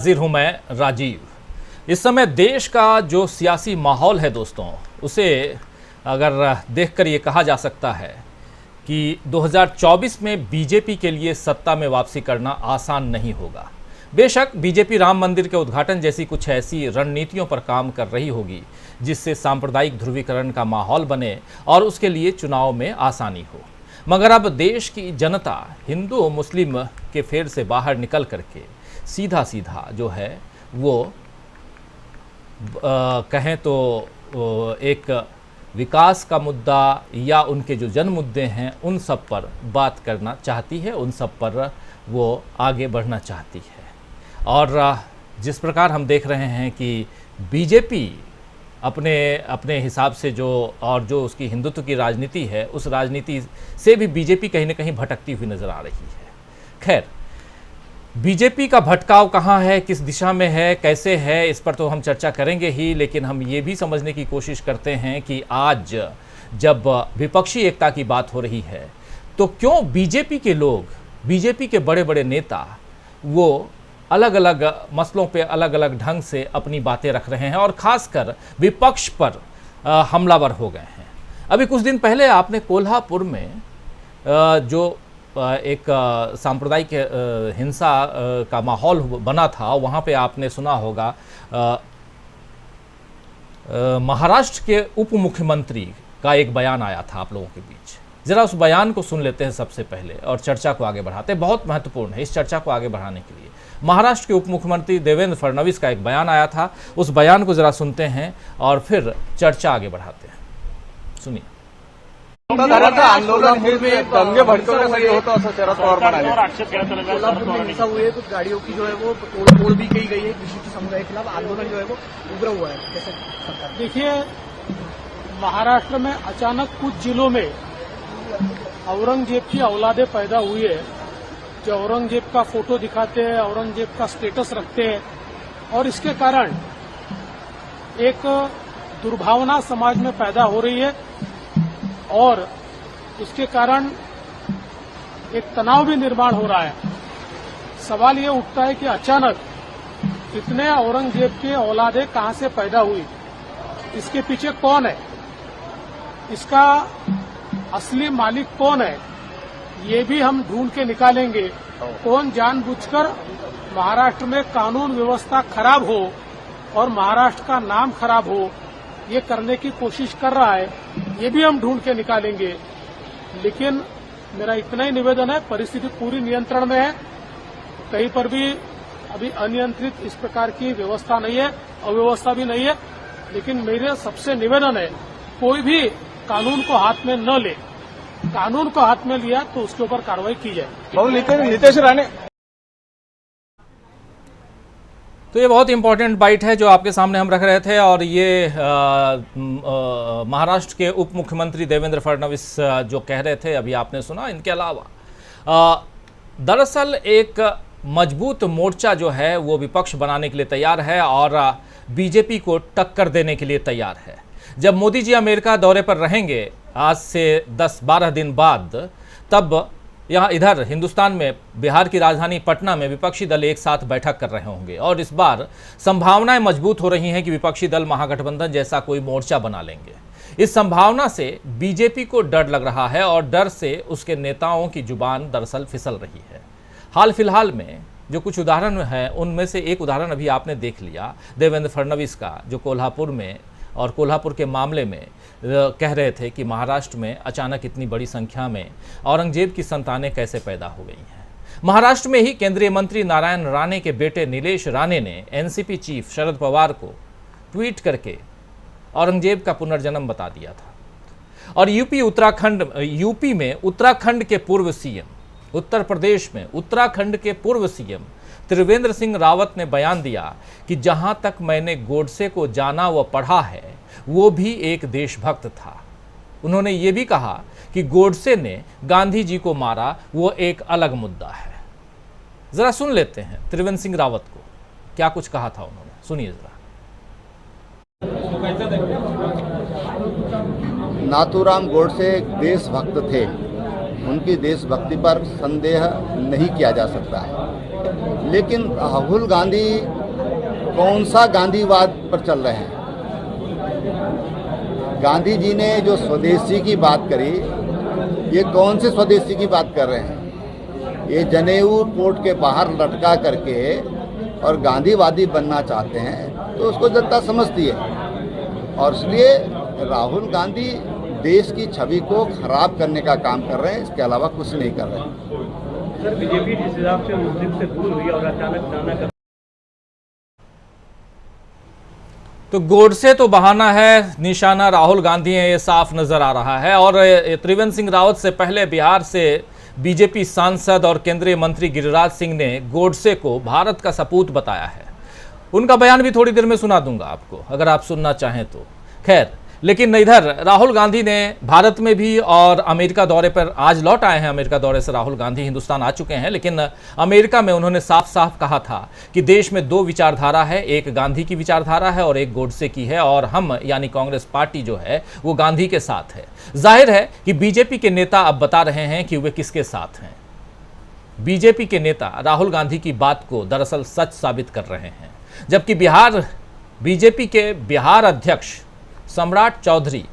हाजिर हूं मैं राजीव। इस समय देश का जो सियासी माहौल है दोस्तों, उसे अगर देखकर ये कहा जा सकता है कि 2024 में बीजेपी के लिए सत्ता में वापसी करना आसान नहीं होगा। बेशक बीजेपी राम मंदिर के उद्घाटन जैसी कुछ ऐसी रणनीतियों पर काम कर रही होगी जिससे सांप्रदायिक ध्रुवीकरण का माहौल बने और उसके लिए चुनाव में आसानी हो, मगर अब देश की जनता हिंदू मुस्लिम के फेर से बाहर निकल करके सीधा सीधा जो है वो कहें तो एक विकास का मुद्दा या उनके जो जन मुद्दे हैं उन सब पर बात करना चाहती है, उन सब पर वो आगे बढ़ना चाहती है। और जिस प्रकार हम देख रहे हैं कि बीजेपी अपने हिसाब से जो उसकी हिंदुत्व की राजनीति है, उस राजनीति से भी बीजेपी कहीं ना कहीं भटकती हुई नज़र आ रही है। खैर, बीजेपी का भटकाव कहाँ है, किस दिशा में है, कैसे है, इस पर तो हम चर्चा करेंगे ही, लेकिन हम ये भी समझने की कोशिश करते हैं कि आज जब विपक्षी एकता की बात हो रही है तो क्यों बीजेपी के लोग, बीजेपी के बड़े बड़े नेता वो अलग अलग मसलों पे अलग अलग ढंग से अपनी बातें रख रहे हैं और ख़ासकर विपक्ष पर हमलावर हो गए हैं। अभी कुछ दिन पहले आपने कोल्हापुर में जो एक सांप्रदायिक हिंसा का माहौल बना था, वहाँ पे आपने सुना होगा महाराष्ट्र के उप मुख्यमंत्री का एक बयान आया था आप लोगों के बीच। ज़रा उस बयान को सुन लेते हैं सबसे पहले और चर्चा को आगे बढ़ाते हैं। बहुत महत्वपूर्ण है इस चर्चा को आगे बढ़ाने के लिए। महाराष्ट्र के उप मुख्यमंत्री देवेंद्र फडणवीस का एक बयान आया था, उस बयान को ज़रा सुनते हैं और फिर चर्चा आगे बढ़ाते हैं। सुनिए। आंदोलन में दंगे भड़कने होता है शरद पवार कोल्हापुर में हिंसा हुई है, कुछ गाड़ियों की जो है वो तोड़ भी की गई है, विशिष्ट समुदाय के खिलाफ आंदोलन जो है वो उग्र हुआ है। कैसे देखिए, महाराष्ट्र में अचानक कुछ जिलों में औरंगजेब की औलादे पैदा हुई है, जो औरंगजेब का फोटो दिखाते हैं, औरंगजेब का स्टेटस रखते हैं, और इसके कारण एक दुर्भावना समाज में पैदा हो रही है और उसके कारण एक तनाव भी निर्माण हो रहा है। सवाल ये उठता है कि अचानक इतने औरंगजेब के औलादे कहां से पैदा हुई, इसके पीछे कौन है, इसका असली मालिक कौन है, ये भी हम ढूंढ के निकालेंगे। कौन जानबूझकर महाराष्ट्र में कानून व्यवस्था खराब हो और महाराष्ट्र का नाम खराब हो, ये करने की कोशिश कर रहा है, ये भी हम ढूंढ के निकालेंगे। लेकिन मेरा इतना ही निवेदन है, परिस्थिति पूरी नियंत्रण में है, कहीं पर भी अभी अनियंत्रित इस प्रकार की व्यवस्था नहीं है, अव्यवस्था भी नहीं है। लेकिन मेरे सबसे निवेदन है, कोई भी कानून को हाथ में न ले, कानून को हाथ में लिया तो उसके ऊपर कार्रवाई की जाए। नीतीश राणे। तो ये बहुत इंपॉर्टेंट बाइट है जो आपके सामने हम रख रहे थे, और ये महाराष्ट्र के उप मुख्यमंत्री देवेंद्र फडणवीस जो कह रहे थे अभी आपने सुना। इनके अलावा दरअसल एक मजबूत मोर्चा जो है वो विपक्ष बनाने के लिए तैयार है और बीजेपी को टक्कर देने के लिए तैयार है। जब मोदी जी अमेरिका दौरे पर रहेंगे आज से 10-12 दिन बाद, तब यहाँ इधर हिंदुस्तान में बिहार की राजधानी पटना में विपक्षी दल एक साथ बैठक कर रहे होंगे और इस बार संभावनाएं मजबूत हो रही हैं कि विपक्षी दल महागठबंधन जैसा कोई मोर्चा बना लेंगे। इस संभावना से बीजेपी को डर लग रहा है और डर से उसके नेताओं की जुबान दरअसल फिसल रही है। हाल फिलहाल में जो कुछ उदाहरण हैं उनमें से एक उदाहरण अभी आपने देख लिया देवेंद्र फडणवीस का, जो कोल्हापुर में और कोल्हापुर के मामले में कह रहे थे कि महाराष्ट्र में अचानक इतनी बड़ी संख्या में औरंगजेब की संतानें कैसे पैदा हो गई हैं। महाराष्ट्र में ही केंद्रीय मंत्री नारायण राणे के बेटे नीलेश राणे ने एनसीपी चीफ शरद पवार को ट्वीट करके औरंगजेब का पुनर्जन्म बता दिया था। और यूपी में उत्तराखंड के पूर्व सीएम, उत्तर प्रदेश में उत्तराखंड के पूर्व सीएम त्रिवेंद्र सिंह रावत ने बयान दिया कि जहां तक मैंने गोडसे को जाना व पढ़ा है वो भी एक देशभक्त था। उन्होंने ये भी कहा कि गोडसे ने गांधी जी को मारा, वो एक अलग मुद्दा है। जरा सुन लेते हैं त्रिवेंद्र सिंह रावत को, क्या कुछ कहा था उन्होंने, सुनिए जरा। नाथूराम गोडसे एक देशभक्त थे। उनकी देशभक्ति पर संदेह नहीं किया जा सकता है। लेकिन राहुल गांधी कौन सा गांधीवाद पर चल रहे हैं? गांधी जी ने जो स्वदेशी की बात करी, ये कौन से स्वदेशी की बात कर रहे हैं? ये जनेऊ कोर्ट के बाहर लटका करके और गांधीवादी बनना चाहते हैं, तो उसको जनता समझती है। और इसलिए राहुल गांधी देश की छवि को खराब करने का काम कर रहे हैं, इसके अलावा कुछ नहीं कर रहे हैं। सर, बीजेपी जिस हिसाब से मुस्लिम से दूर हुई और अचानक जाना कर तो गोडसे तो बहाना है, निशाना राहुल गांधी है, ये साफ नजर आ रहा है। और त्रिवेंद्र सिंह रावत से पहले बिहार से बीजेपी सांसद और केंद्रीय मंत्री गिरिराज सिंह ने गोडसे को भारत का सपूत बताया है। उनका बयान भी थोड़ी देर में सुना दूंगा आपको, अगर आप सुनना चाहें तो। खैर, लेकिन इधर राहुल गांधी ने भारत में भी और अमेरिका दौरे पर आज लौट आए हैं। अमेरिका दौरे से राहुल गांधी हिंदुस्तान आ चुके हैं, लेकिन अमेरिका में उन्होंने साफ साफ कहा था कि देश में दो विचारधारा है, एक गांधी की विचारधारा है और एक गोडसे की है, और हम यानी कांग्रेस पार्टी जो है वो गांधी के साथ है। जाहिर है कि बीजेपी के नेता अब बता रहे हैं कि वे किसके साथ हैं। बीजेपी के नेता राहुल गांधी की बात को दरअसल सच साबित कर रहे हैं, जबकि बीजेपी के बिहार अध्यक्ष सम्राट चौधरी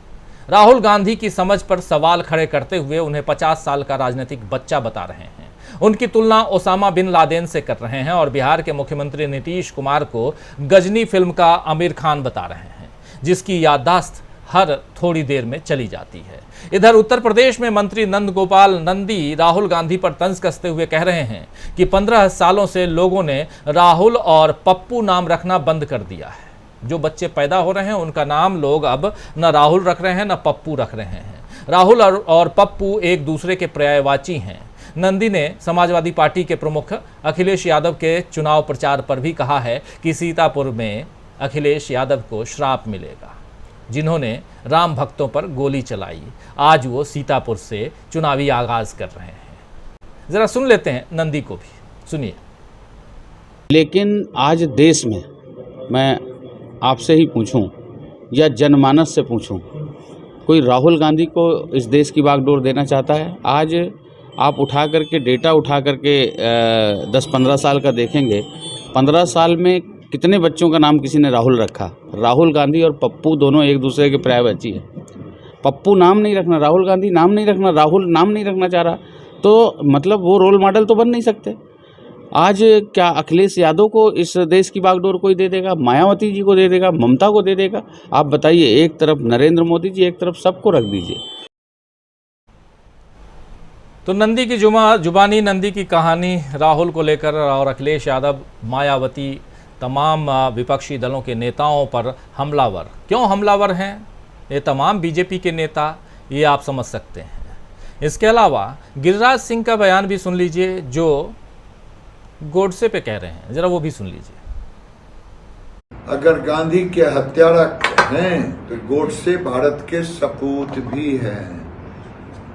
राहुल गांधी की समझ पर सवाल खड़े करते हुए उन्हें 50 साल का राजनीतिक बच्चा बता रहे हैं। उनकी तुलना ओसामा बिन लादेन से कर रहे हैं और बिहार के मुख्यमंत्री नीतीश कुमार को गजनी फिल्म का आमिर खान बता रहे हैं, जिसकी याददाश्त हर थोड़ी देर में चली जाती है। इधर उत्तर प्रदेश में मंत्री नंद गोपाल नंदी राहुल गांधी पर तंज कसते हुए कह रहे हैं कि 15 सालों से लोगों ने राहुल और पप्पू नाम रखना बंद कर दिया है। जो बच्चे पैदा हो रहे हैं उनका नाम लोग अब न राहुल रख रहे हैं न पप्पू रख रहे हैं। राहुल और पप्पू एक दूसरे के पर्यायवाची हैं। नंदी ने समाजवादी पार्टी के प्रमुख अखिलेश यादव के चुनाव प्रचार पर भी कहा है कि सीतापुर में अखिलेश यादव को श्राप मिलेगा। जिन्होंने राम भक्तों पर गोली चलाई, आज वो सीतापुर से चुनावी आगाज कर रहे हैं। जरा सुन लेते हैं नंदी को भी, सुनिए। लेकिन आज देश में मैं आपसे ही पूछूं या जनमानस से पूछूं, कोई राहुल गांधी को इस देश की बागडोर देना चाहता है? आज आप उठा करके डेटा उठा करके 10-15 साल का देखेंगे, 15 साल में कितने बच्चों का नाम किसी ने राहुल रखा? राहुल गांधी और पप्पू दोनों एक दूसरे के पर्यायवाची हैं। पप्पू नाम नहीं रखना, राहुल गांधी नाम नहीं रखना, राहुल नाम नहीं रखना चाह रहा, तो मतलब वो रोल मॉडल तो बन नहीं सकते। आज क्या अखिलेश यादव को इस देश की बागडोर कोई दे देगा? मायावती जी को दे देगा? ममता को दे देगा? आप बताइए। एक तरफ नरेंद्र मोदी जी, एक तरफ सबको रख दीजिए। तो नंदी की जुबानी नंदी की कहानी राहुल को लेकर और अखिलेश यादव, मायावती, तमाम विपक्षी दलों के नेताओं पर हमलावर। क्यों हमलावर हैं ये तमाम बीजेपी के नेता, ये आप समझ सकते हैं। इसके अलावा गिरिराज सिंह का बयान भी सुन लीजिए, जो गोडसे पे कह रहे हैं, जरा वो भी सुन लीजिए। अगर गांधी के हत्यारा हैं तो गोडसे भारत के सपूत भी हैं।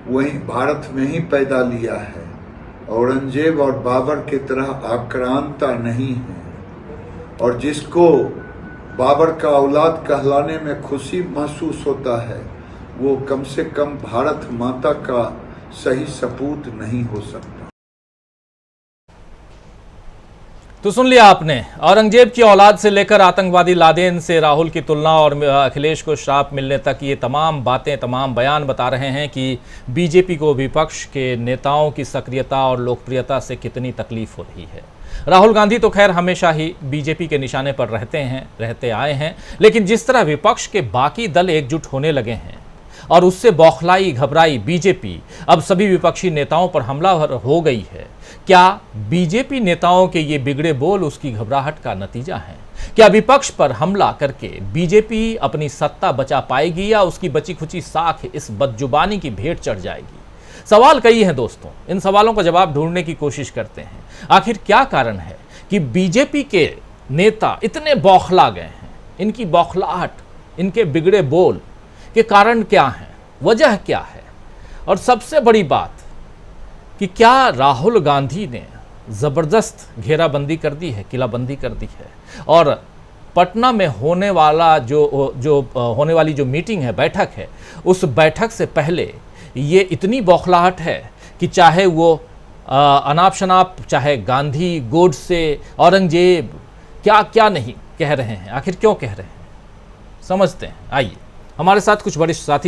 वहीं भारत में ही पैदा लिया है। औरंगजेब और बाबर की तरह आक्रांता नहीं है। और जिसको बाबर का औलाद कहलाने में खुशी महसूस होता है, वो कम से कम भारत माता का सही सपूत नहीं हो सकता। तो सुन लिया आपने, औरंगजेब की औलाद से लेकर आतंकवादी लादेन से राहुल की तुलना और अखिलेश को श्राप मिलने तक ये तमाम बातें, तमाम बयान बता रहे हैं कि बीजेपी को विपक्ष के नेताओं की सक्रियता और लोकप्रियता से कितनी तकलीफ हो रही है। राहुल गांधी तो खैर हमेशा ही बीजेपी के निशाने पर रहते आए हैं, लेकिन जिस तरह विपक्ष के बाकी दल एकजुट होने लगे हैं और उससे बौखलाई घबराई बीजेपी अब सभी विपक्षी नेताओं पर हमलावर हो गई है, क्या बीजेपी नेताओं के ये बिगड़े बोल उसकी घबराहट का नतीजा है? क्या विपक्ष पर हमला करके बीजेपी अपनी सत्ता बचा पाएगी या उसकी बची खुची साख इस बदजुबानी की भेंट चढ़ जाएगी? सवाल कई हैं दोस्तों, इन सवालों का जवाब ढूंढने की कोशिश करते हैं। आखिर क्या कारण है कि बीजेपी के नेता इतने बौखला गए हैं? इनकी बौखलाहट, इनके बिगड़े बोल के कारण क्या है, वजह क्या है? और सबसे बड़ी बात कि क्या राहुल गांधी ने ज़बरदस्त घेराबंदी कर दी है, किलाबंदी कर दी है, और पटना में होने वाली जो मीटिंग है, बैठक है, उस बैठक से पहले ये इतनी बौखलाहट है कि चाहे वो अनाप शनाप, चाहे गांधी, गोडसे, औरंगजेब, क्या क्या नहीं कह रहे हैं, आखिर क्यों कह रहे हैं, समझते हैं। आइए हमारे साथ कुछ वरिष्ठ साथी